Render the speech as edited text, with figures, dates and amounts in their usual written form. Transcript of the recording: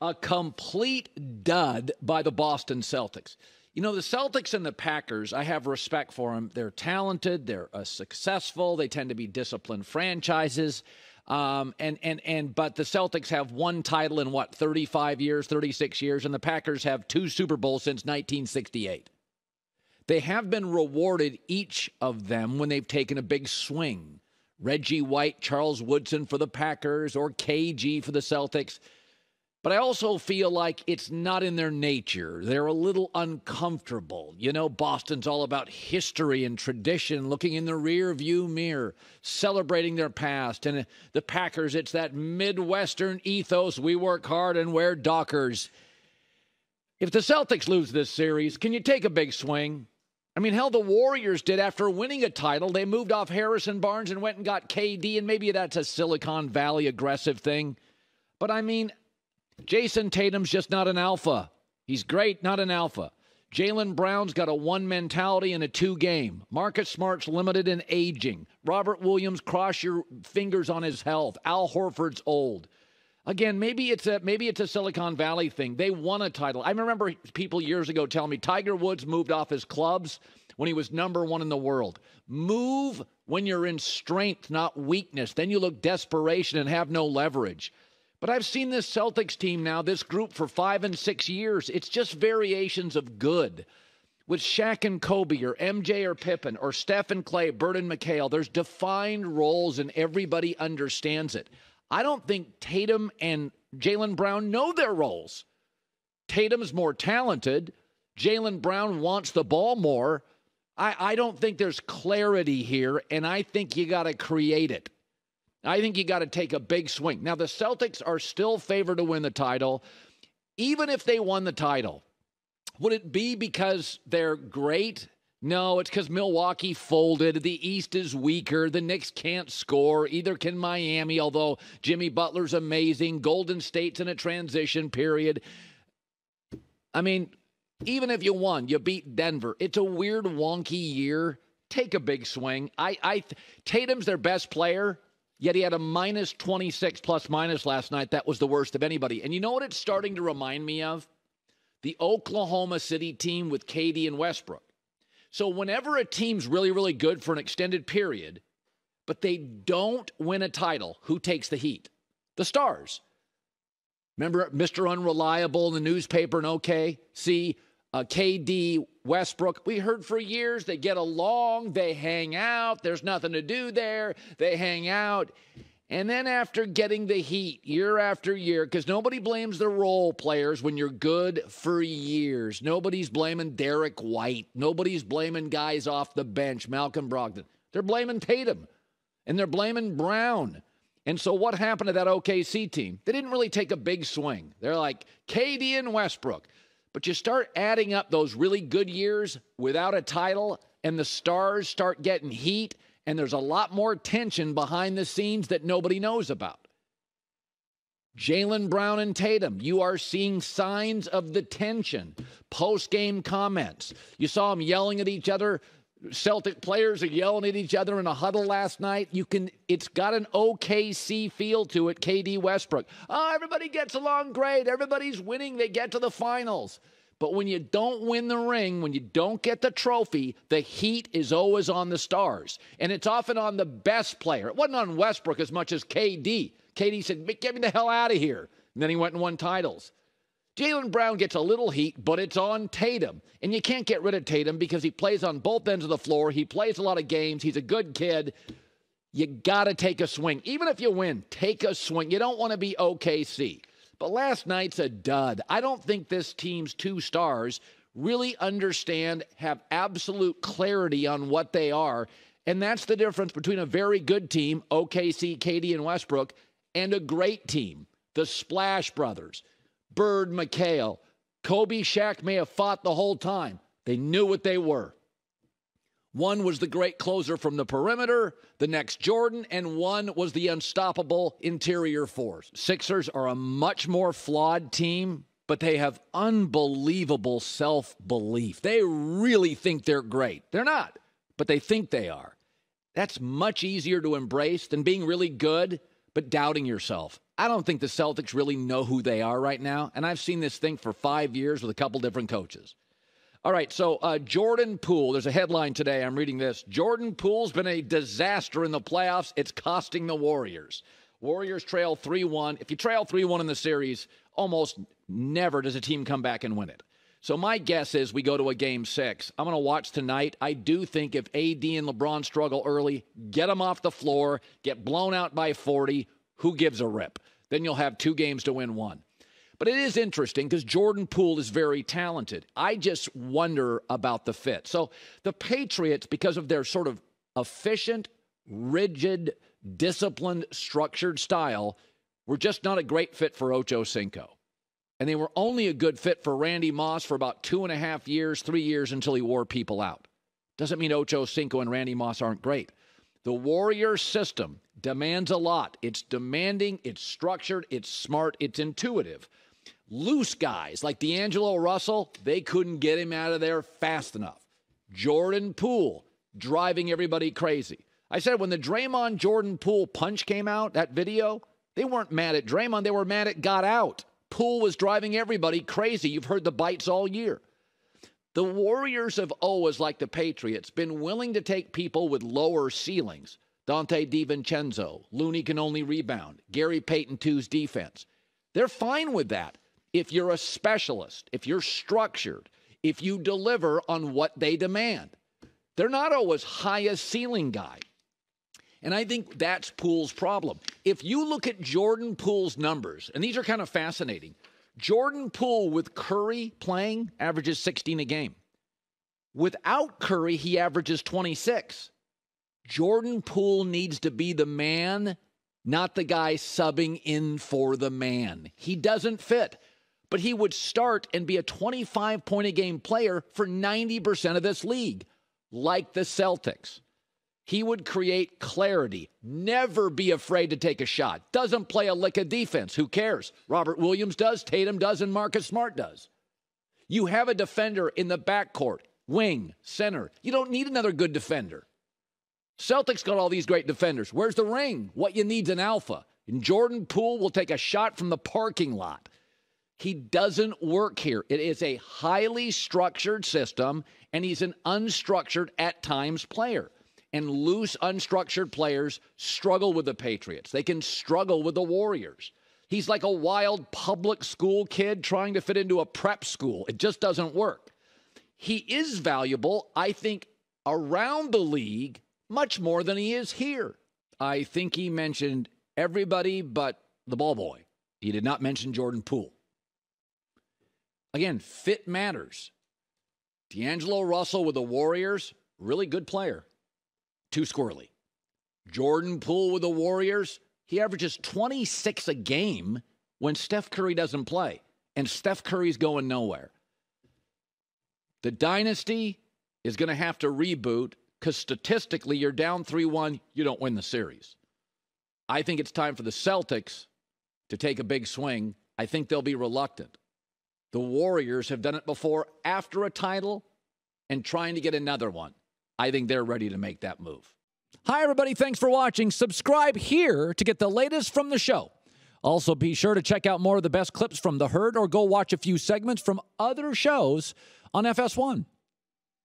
A complete dud by the Boston Celtics. You know, the Celtics and the Packers, I have respect for them. They're talented. They're successful. They tend to be disciplined franchises. But the Celtics have one title in, 35 years, 36 years, and the Packers have 2 Super Bowls since 1968. They have been rewarded, each of them, when they've taken a big swing. Reggie White, Charles Woodson for the Packers, or KG for the Celtics. But I also feel like it's not in their nature. They're a little uncomfortable. You know, Boston's all about history and tradition, looking in the rear view mirror, celebrating their past. And the Packers, it's that Midwestern ethos. We work hard and wear Dockers. If the Celtics lose this series, can you take a big swing? I mean, hell, the Warriors did after winning a title. They moved off Harrison Barnes and went and got KD, and maybe that's a Silicon Valley aggressive thing. But I mean, Jayson Tatum's just not an alpha. He's great, not an alpha. Jaylen Brown's got a 1 mentality and a 2 game. Marcus Smart's limited and aging. Robert Williams, cross your fingers on his health. Al Horford's old. Again, maybe it's a Silicon Valley thing. They won a title. I remember people years ago telling me Tiger Woods moved off his clubs when he was number 1 in the world. Move when you're in strength, not weakness. Then you look desperation and have no leverage. But I've seen this Celtics team now, this group, for 5 and 6 years. It's just variations of good. With Shaq and Kobe, or MJ or Pippen, or Steph and Clay, Bird and McHale, there's defined roles and everybody understands it. I don't think Tatum and Jaylen Brown know their roles. Tatum's more talented. Jaylen Brown wants the ball more. I don't think there's clarity here, and I think you got to create it. I think you got to take a big swing. Now, the Celtics are still favored to win the title, even if they won the title. Would it be because they're great? No, it's because Milwaukee folded. The East is weaker. The Knicks can't score. Either can Miami, although Jimmy Butler's amazing. Golden State's in a transition period. I mean, even if you won, you beat Denver. It's a weird, wonky year. Take a big swing. Tatum's their best player. Yet he had a minus 26 plus minus last night. That was the worst of anybody. And you know what it's starting to remind me of? The Oklahoma City team with KD and Westbrook. So whenever a team's really, really good for an extended period, but they don't win a title, who takes the heat? The Stars. Remember Mr. Unreliable in the newspaper in OKC? KD, Westbrook, we heard for years they get along, they hang out, there's nothing to do there, they hang out. And then after getting the heat year after year, because nobody blames the role players when you're good for years. Nobody's blaming Derek White. Nobody's blaming guys off the bench, Malcolm Brogdon. They're blaming Tatum, and they're blaming Brown. And so what happened to that OKC team? They didn't really take a big swing. They're like KD and Westbrook. But you start adding up those really good years without a title, and the Stars start getting heat, and there's a lot more tension behind the scenes that nobody knows about. Jaylen Brown and Tatum, you are seeing signs of the tension. Post-game comments. You saw them yelling at each other. Celtic players are yelling at each other in a huddle last night. It's got an OKC feel to it, KD Westbrook. Oh, everybody gets along great. Everybody's winning. They get to the finals. But when you don't win the ring, when you don't get the trophy, the heat is always on the Stars. And it's often on the best player. It wasn't on Westbrook as much as KD. KD said, get me the hell out of here. And then he went and won titles. Jaylen Brown gets a little heat, but it's on Tatum. And you can't get rid of Tatum because he plays on both ends of the floor. He plays a lot of games. He's a good kid. You got to take a swing. Even if you win, take a swing. You don't want to be OKC. But last night's a dud. I don't think this team's 2 stars really understand, have absolute clarity on what they are. And that's the difference between a very good team, OKC, KD, and Westbrook, and a great team, the Splash Brothers. Bird, McHale, Kobe, Shaq may have fought the whole time. They knew what they were. One was the great closer from the perimeter, the next Jordan, and one was the unstoppable interior force. Sixers are a much more flawed team, but they have unbelievable self-belief. They really think they're great. They're not, but they think they are. That's much easier to embrace than being really good, but doubting yourself. I don't think the Celtics really know who they are right now, and I've seen this thing for 5 years with a couple different coaches. All right, so Jordan Poole, there's a headline today, I'm reading this. Jordan Poole's been a disaster in the playoffs. It's costing the Warriors. Warriors trail 3-1. If you trail 3-1 in the series, almost never does a team come back and win it. So my guess is we go to a Game 6. I'm going to watch tonight. I do think if AD and LeBron struggle early, get them off the floor, get blown out by 40, who gives a rip? Then you'll have 2 games to win 1. But it is interesting because Jordan Poole is very talented. I just wonder about the fit. So the Patriots, because of their sort of efficient, rigid, disciplined, structured style, were just not a great fit for Ocho Cinco. And they were only a good fit for Randy Moss for about 2.5 years, 3 years until he wore people out. Doesn't mean Ocho Cinco and Randy Moss aren't great. The Warriors system demands a lot. It's demanding, it's structured, it's smart, it's intuitive. Loose guys like D'Angelo Russell, they couldn't get him out of there fast enough. Jordan Poole driving everybody crazy. I said when the Draymond Jordan Poole punch came out, that video, they weren't mad at Draymond, they were mad at got out. Poole was driving everybody crazy. You've heard the bites all year. The Warriors have always, like the Patriots, been willing to take people with lower ceilings. Dante DiVincenzo, Looney can only rebound, Gary Payton 2's defense. They're fine with that if you're a specialist, if you're structured, if you deliver on what they demand. They're not always highest ceiling guy. And I think that's Poole's problem. If you look at Jordan Poole's numbers, and these are kind of fascinating, Jordan Poole with Curry playing averages 16 a game. Without Curry, he averages 26. Jordan Poole needs to be the man, not the guy subbing in for the man. He doesn't fit, but he would start and be a 25-point-a-game player for 90% of this league, like the Celtics. He would create clarity, never be afraid to take a shot. Doesn't play a lick of defense. Who cares? Robert Williams does, Tatum does, and Marcus Smart does. You have a defender in the backcourt, wing, center. You don't need another good defender. Celtics got all these great defenders. Where's the ring? What you need's an alpha. And Jordan Poole will take a shot from the parking lot. He doesn't work here. It is a highly structured system, and he's an unstructured, at times, player. And loose, unstructured players struggle with the Patriots. They can struggle with the Warriors. He's like a wild public school kid trying to fit into a prep school. It just doesn't work. He is valuable, I think, around the league much more than he is here. I think he mentioned everybody but the ball boy. He did not mention Jordan Poole. Again, fit matters. D'Angelo Russell with the Warriors, really good player. Too squirrely. Jordan Poole with the Warriors, he averages 26 a game when Steph Curry doesn't play. And Steph Curry's going nowhere. The dynasty is going to have to reboot because statistically you're down 3-1, you don't win the series. I think it's time for the Celtics to take a big swing. I think they'll be reluctant. The Warriors have done it before after a title and trying to get another one. I think they're ready to make that move. Hi, everybody. Thanks for watching. Subscribe here to get the latest from the show. Also, be sure to check out more of the best clips from The Herd or go watch a few segments from other shows on FS1.